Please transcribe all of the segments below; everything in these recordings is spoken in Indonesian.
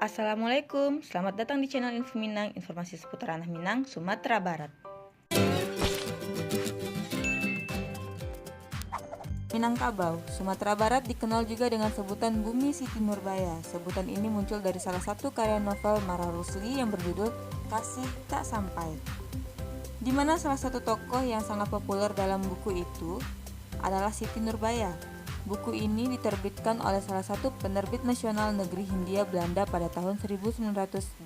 Assalamualaikum, selamat datang di channel Info Minang, informasi seputar Ranah Minang, Sumatera Barat. Minangkabau, Sumatera Barat dikenal juga dengan sebutan Bumi Siti Nurbaya. Sebutan ini muncul dari salah satu karya novel Mara Rusli yang berjudul Kasih Tak Sampai, di mana salah satu tokoh yang sangat populer dalam buku itu adalah Siti Nurbaya. Buku ini diterbitkan oleh salah satu penerbit nasional negeri Hindia Belanda pada tahun 1922.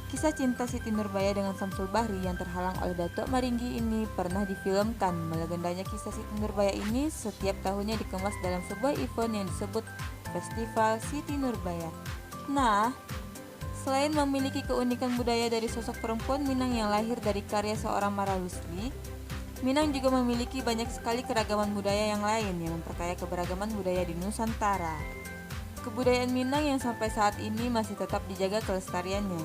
Kisah cinta Siti Nurbaya dengan Samsul Bahri yang terhalang oleh Datuk Maringgi ini pernah difilmkan. Melegendanya kisah Siti Nurbaya ini setiap tahunnya dikemas dalam sebuah event yang disebut Festival Siti Nurbaya. Nah, selain memiliki keunikan budaya dari sosok perempuan Minang yang lahir dari karya seorang Mara Rusli, Minang juga memiliki banyak sekali keragaman budaya yang lain yang memperkaya keberagaman budaya di Nusantara. Kebudayaan Minang yang sampai saat ini masih tetap dijaga kelestariannya.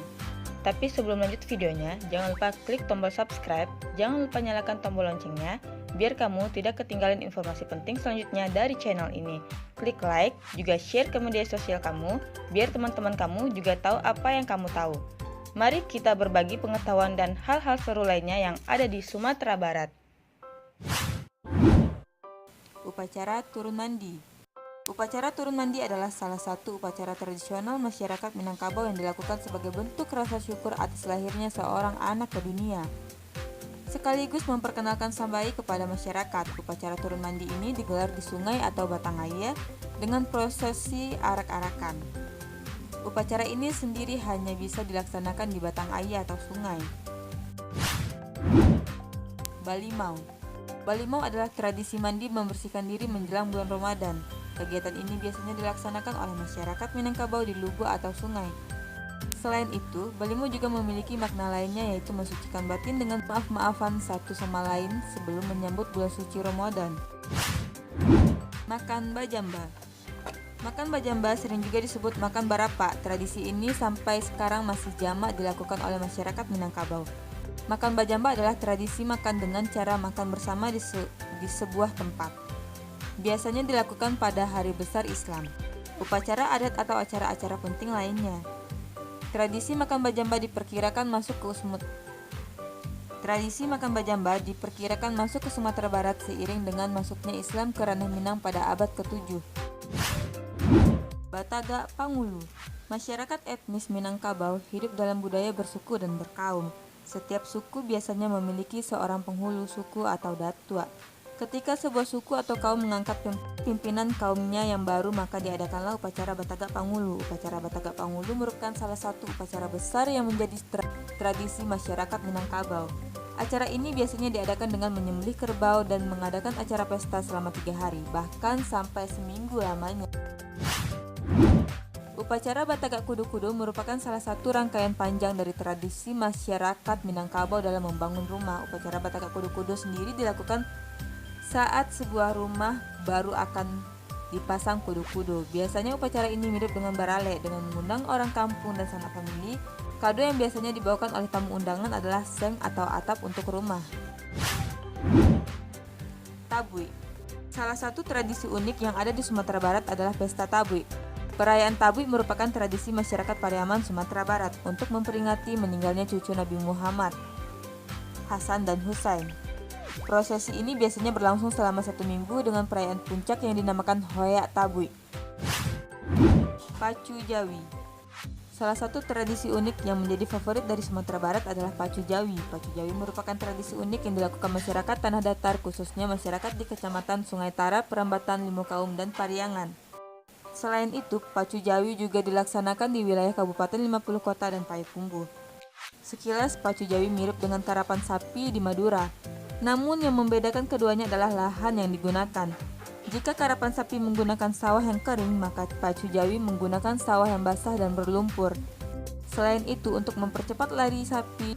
Tapi sebelum lanjut videonya, jangan lupa klik tombol subscribe, jangan lupa nyalakan tombol loncengnya, biar kamu tidak ketinggalan informasi penting selanjutnya dari channel ini. Klik like, juga share ke media sosial kamu, biar teman-teman kamu juga tahu apa yang kamu tahu. Mari kita berbagi pengetahuan dan hal-hal seru lainnya yang ada di Sumatera Barat. Upacara Turun Mandi. Upacara Turun Mandi adalah salah satu upacara tradisional masyarakat Minangkabau yang dilakukan sebagai bentuk rasa syukur atas lahirnya seorang anak ke dunia, sekaligus memperkenalkan sang bayi kepada masyarakat. Upacara Turun Mandi ini digelar di sungai atau batang air dengan prosesi arak-arakan. Upacara ini sendiri hanya bisa dilaksanakan di batang air atau sungai. Balimau. Balimau adalah tradisi mandi membersihkan diri menjelang bulan Ramadan. Kegiatan ini biasanya dilaksanakan oleh masyarakat Minangkabau di lubuk atau sungai. Selain itu, Balimau juga memiliki makna lainnya, yaitu mensucikan batin dengan maaf-maafan satu sama lain sebelum menyambut bulan suci Ramadan. Makan Bajamba. Makan Bajamba sering juga disebut makan barapa. Tradisi ini sampai sekarang masih jamak dilakukan oleh masyarakat Minangkabau. Makan Bajamba adalah tradisi makan dengan cara makan bersama di sebuah tempat. Biasanya dilakukan pada hari besar Islam, upacara adat atau acara-acara penting lainnya. Tradisi makan Bajamba diperkirakan masuk ke Sumatera Barat seiring dengan masuknya Islam ke ranah Minang pada abad ke-7. Bataga Pangulu. Masyarakat etnis Minangkabau hidup dalam budaya bersuku dan berkaum. Setiap suku biasanya memiliki seorang penghulu suku atau datua. Ketika sebuah suku atau kaum mengangkat pimpinan kaumnya yang baru, maka diadakanlah upacara Bataga Pangulu. Upacara Bataga Pangulu merupakan salah satu upacara besar yang menjadi tradisi masyarakat Minangkabau. Acara ini biasanya diadakan dengan menyembelih kerbau dan mengadakan acara pesta selama 3 hari, bahkan sampai seminggu lamanya. Upacara Bataga Kudu-Kudu merupakan salah satu rangkaian panjang dari tradisi masyarakat Minangkabau dalam membangun rumah. Upacara Bataga Kudu-Kudu sendiri dilakukan saat sebuah rumah baru akan dipasang kudu-kudu. Biasanya upacara ini mirip dengan barale, dengan mengundang orang kampung dan sanak famili. Kado yang biasanya dibawakan oleh tamu undangan adalah seng atau atap untuk rumah. Tabui. Salah satu tradisi unik yang ada di Sumatera Barat adalah Pesta Tabui. Perayaan Tabui merupakan tradisi masyarakat Pariaman, Sumatera Barat untuk memperingati meninggalnya cucu Nabi Muhammad, Hasan dan Husain. Prosesi ini biasanya berlangsung selama 1 minggu dengan perayaan puncak yang dinamakan Hoyak Tabui. Pacu Jawi. Salah satu tradisi unik yang menjadi favorit dari Sumatera Barat adalah Pacu Jawi. Pacu Jawi merupakan tradisi unik yang dilakukan masyarakat Tanah Datar, khususnya masyarakat di Kecamatan Sungai Tara, Perambatan, Limukaum, dan Pariangan. Selain itu, Pacu Jawi juga dilaksanakan di wilayah Kabupaten 50 Kota dan Payakumbuh. Sekilas, Pacu Jawi mirip dengan karapan sapi di Madura. Namun yang membedakan keduanya adalah lahan yang digunakan. Jika karapan sapi menggunakan sawah yang kering, maka Pacu Jawi menggunakan sawah yang basah dan berlumpur. Selain itu, untuk mempercepat lari sapi,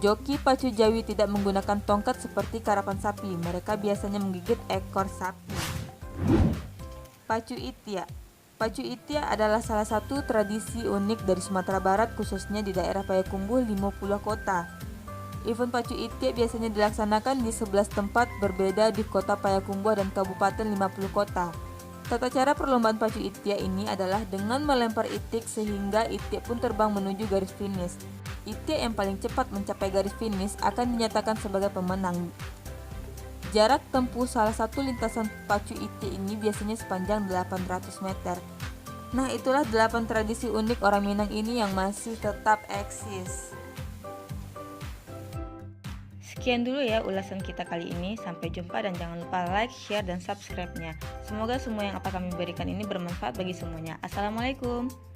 joki Pacu Jawi tidak menggunakan tongkat seperti karapan sapi. Mereka biasanya menggigit ekor sapi. Pacu Itia. Pacu Itia adalah salah satu tradisi unik dari Sumatera Barat, khususnya di daerah Payakumbuh, 50 Kota. Event Pacu Itia biasanya dilaksanakan di 11 tempat berbeda di Kota Payakumbuh dan Kabupaten 50 Kota. Tata cara perlombaan pacu itik ini adalah dengan melempar itik sehingga itik pun terbang menuju garis finish. Itik yang paling cepat mencapai garis finish akan dinyatakan sebagai pemenang. Jarak tempuh salah satu lintasan pacu itik ini biasanya sepanjang 800 meter. Nah, itulah 8 tradisi unik orang Minang ini yang masih tetap eksis. Sekian dulu ya ulasan kita kali ini. Sampai jumpa dan jangan lupa like, share, dan subscribe-nya. Semoga semua yang apa kami berikan ini bermanfaat bagi semuanya. Assalamualaikum.